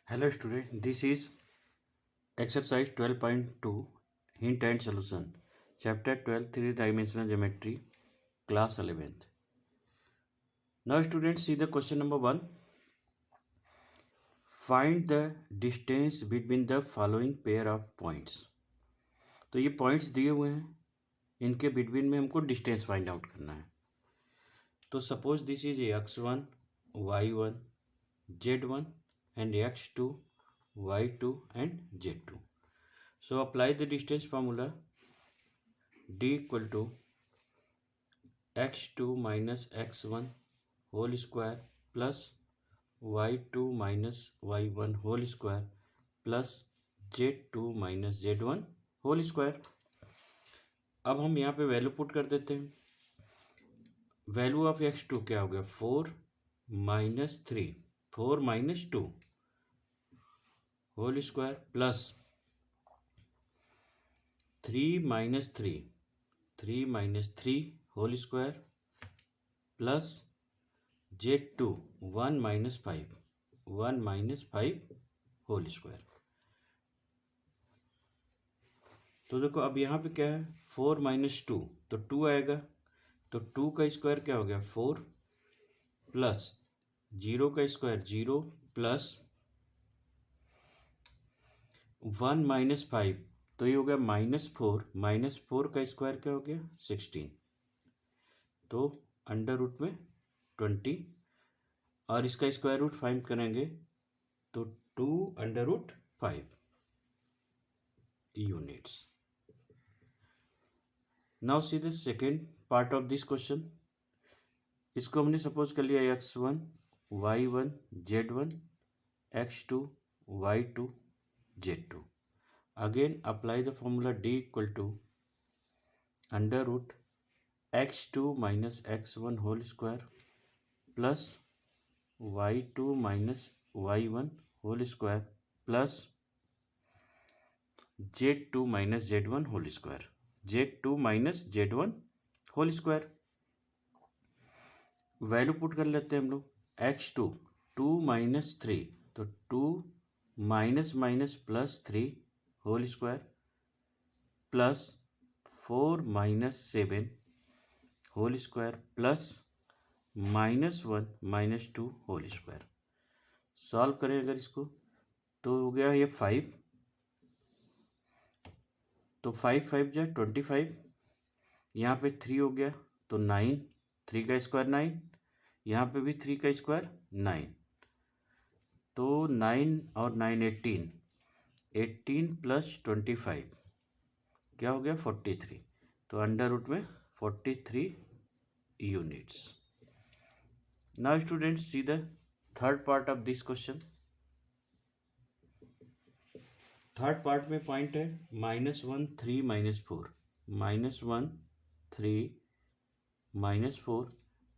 Hello student, this is exercise 12.2 hint and solution, chapter 12 three-dimensional geometry, class 11th. Now students, see the question number 1. Find the distance between the following pair of points. तो ये points दिए हुए हैं, इनके between में हमको distance find out करना है. तो suppose this is x1, y1, z1 and x2, y2 and z2. So apply the distance formula. D equal to x2 minus x1 whole square plus y2 minus y1 whole square plus z2 minus z1 whole square. अब हम यहाँ पे value put कर देते हैं. Value of x2 क्या हो गया? 4 minus 3, 4 minus 2 whole square plus 3 minus 3, 3 minus 3 whole square plus z2 1 minus 5, 1 minus 5 whole square. तो देखो अब यहाँ पे क्या है? 4 माइनस 2, तो 2 आएगा. तो 2 का स्क्वायर क्या हो गया? 4 प्लस 0 का स्क्वायर 0 प्लस 1 माइनस 5, तो ये हो गया -4. -4 का स्क्वायर क्या हो गया? 16. तो अंडर रूट में 20 और इसका स्क्वायर रूट फाइंड करेंगे तो 2 under root 5 units. Now see the second part of this question. इसको हमने सपोज कर लिया x1, y1, z1, x2, y2, z2. Again apply the formula d equal to under root x2 minus x1 whole square plus y2 minus y1 whole square plus z2 minus z1 whole square. z2 minus z1 whole square. Value put कर लेते हैं हम लोग. x2 2 minus 3, तो 2 minus minus plus 3 whole square plus 4 minus 7 whole square plus -1 minus 2 whole square. Solve करें अगर इसको तो हो गया ये 5. तो 5 5 जा 25. यहाँ पे 3 हो गया तो 9, 3 का स्क्वायर 9. यहाँ पे भी 3 का स्क्वायर 9. तो 9 और 9 18, 18 प्लस 25 क्या हो गया? 43. तो अंडर रूट में 43 units. Now students see the third part of this question. Third part में पॉइंट है -1 3 -4, -1 3 -4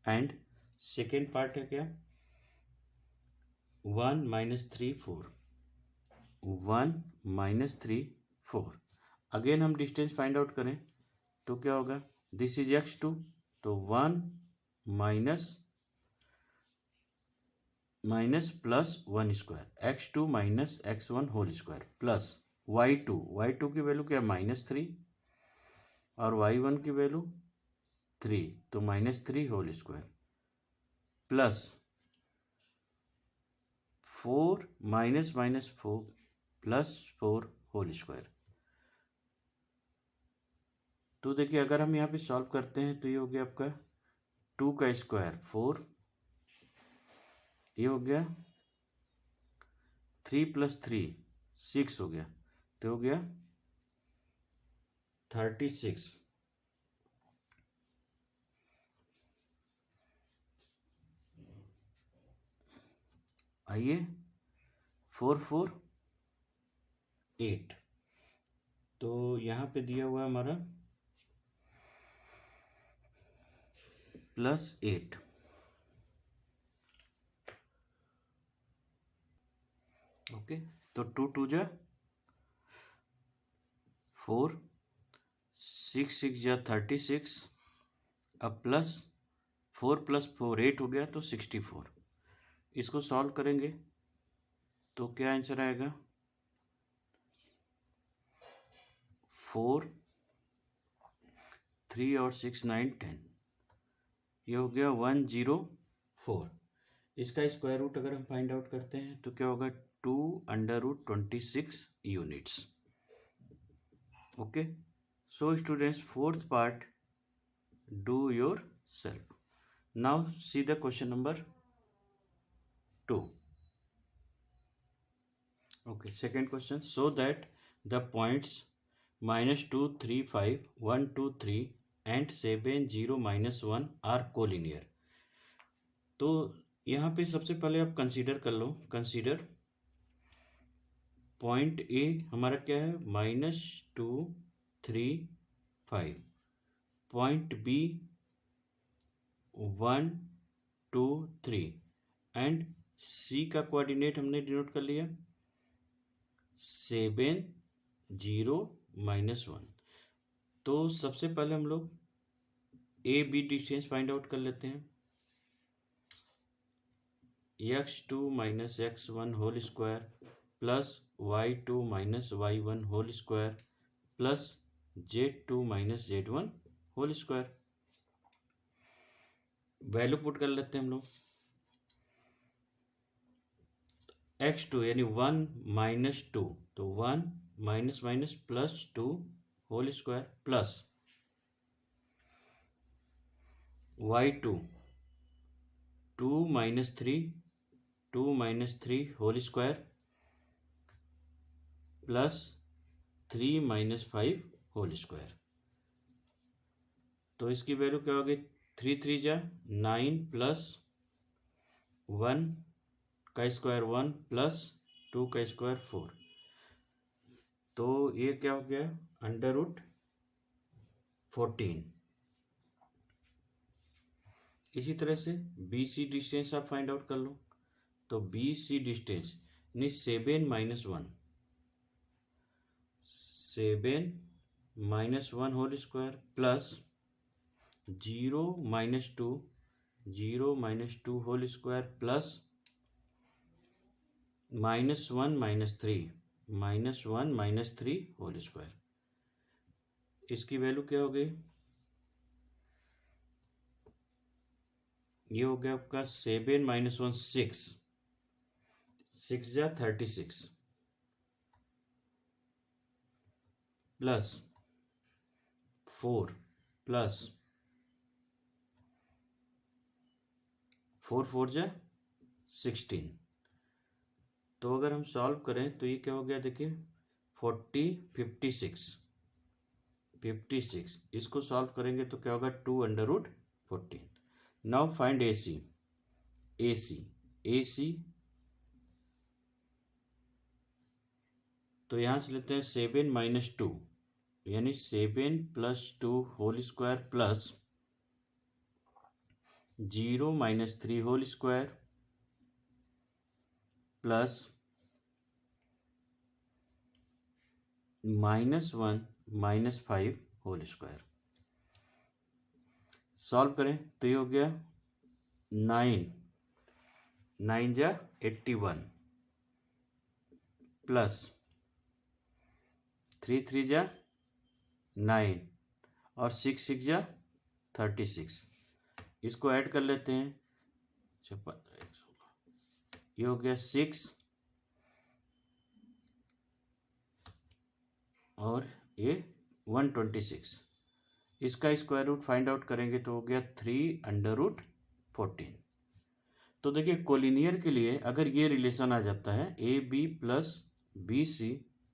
एंड सेकेंड पार्ट है क्या? 1 -3 4, 1 -3 4. अगेन हम डिस्टेंस फाइंड आउट करें तो क्या होगा? दिस इज x2, तो 1 minus plus 1 square, x2 minus x1 whole square plus y2 की वैल्यू क्या? -3 और y1 की वैल्यू 3, तो -3 whole square plus 4 minus minus 4 plus 4 whole square. तो देखिए अगर हम यहाँ पे सॉल्व करते हैं तो ये हो गया आपका 2 का स्क्वायर 4, ये हो गया 3 प्लस 3 6 हो गया, तो हो गया 36. आइए 4 4 8, तो यहाँ पे दिया हुआ हमारा +8. ओके, तो 2 2 जा 4, 6 6 जा 36, अब प्लस 4 + 4 8 हो गया तो 64. इसको सॉल्व करेंगे तो क्या आंसर आएगा 4, 3 और 6 9 10। ये हो गया 104। इसका स्क्वायर रूट अगर हम फाइंड आउट करते हैं तो क्या होगा 2√26 units. Okay, so students fourth part do your self. Now see the question number 2. Okay, second question. So that the points -2, 3, 5, 1, 2, 3 and 7, 0, -1 are collinear. तो यहाँ पे सबसे पहले आप कंसीडर कर लो। कंसीडर पॉइंट ए हमारा क्या है -2, 3, 5। पॉइंट बी 1, 2, 3 एंड सी का कोऑर्डिनेट हमने डिनोट कर लिया 7, 0, -1। तो सबसे पहले हम लोग A B distance find out कर लेते हैं। x2 - x1 whole square plus y2 - y1 whole square plus z2 - z1 whole square. Value put कर लेते हैं हम लोग। x2 यानी 1 - 2, तो 1 minus plus 2 whole square plus y2 2 - 3, 2 - 3 whole square plus 3 - 5 whole square. तो इसकी वैल्यू क्या होगी 3 3 जा 9 प्लस 1 का स्क्वायर 1 प्लस 2 का स्क्वायर 4। तो ये क्या हो गया √14। इसी तरह से बी सी डिस्टेंस आप फाइंड आउट कर लो। तो बी सी डिस्टेंस यानी 7 - 1, 7 - 1 whole square plus 0 - 2, 0 - 2 whole square plus -1 - 3, -1 - 3 whole square. इसकी वैल्यू क्या हो गई ये हो गया आपका 7 - 1 6, 6 जा 36 प्लस 4 प्लस 4 4 जा 16। तो अगर हम सॉल्व करें तो ये क्या हो गया देखिए 40 56 56। इसको सॉल्व करेंगे तो क्या होगा 2√14। नाउ फाइंड ए सी। ए सी ए सी तो यहां से लेते हैं 7 - 2 यानी 7 + 2 whole square plus 0 - 3 whole square plus -1 - 5 whole square. Solve करें तो ये हो गया 9 9 जा 81 प्लस 3 3 जा 9 और 6 6 जा 36। इसको ऐड कर लेते हैं। ये हो गया 6 और ये 126। इसका स्क्वायर रूट फाइंड आउट करेंगे तो हो गया 3√14। तो देखिए कोलिनियर के लिए अगर ये रिलेशन आ जाता है A B plus B C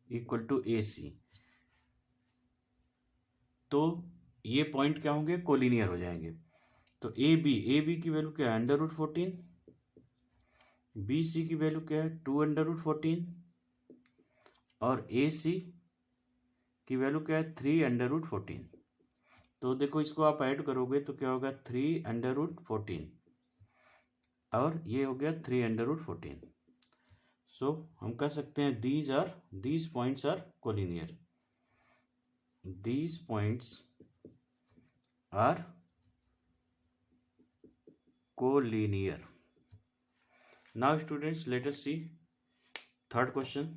equal to A C, तो ये पॉइंट क्या होंगे कोलिनियर हो जाएंगे। तो ए बी की वैल्यू क्या है √14, बी सी की वैल्यू क्या है 2√14 और ए सी की वैल्यू क्या है 3√14। तो देखो इसको आप ऐड करोगे तो क्या होगा 3√14 और ये हो गया 3√14। सो हम कह सकते हैं these points are collinear. These points are collinear. Now students let us see third question,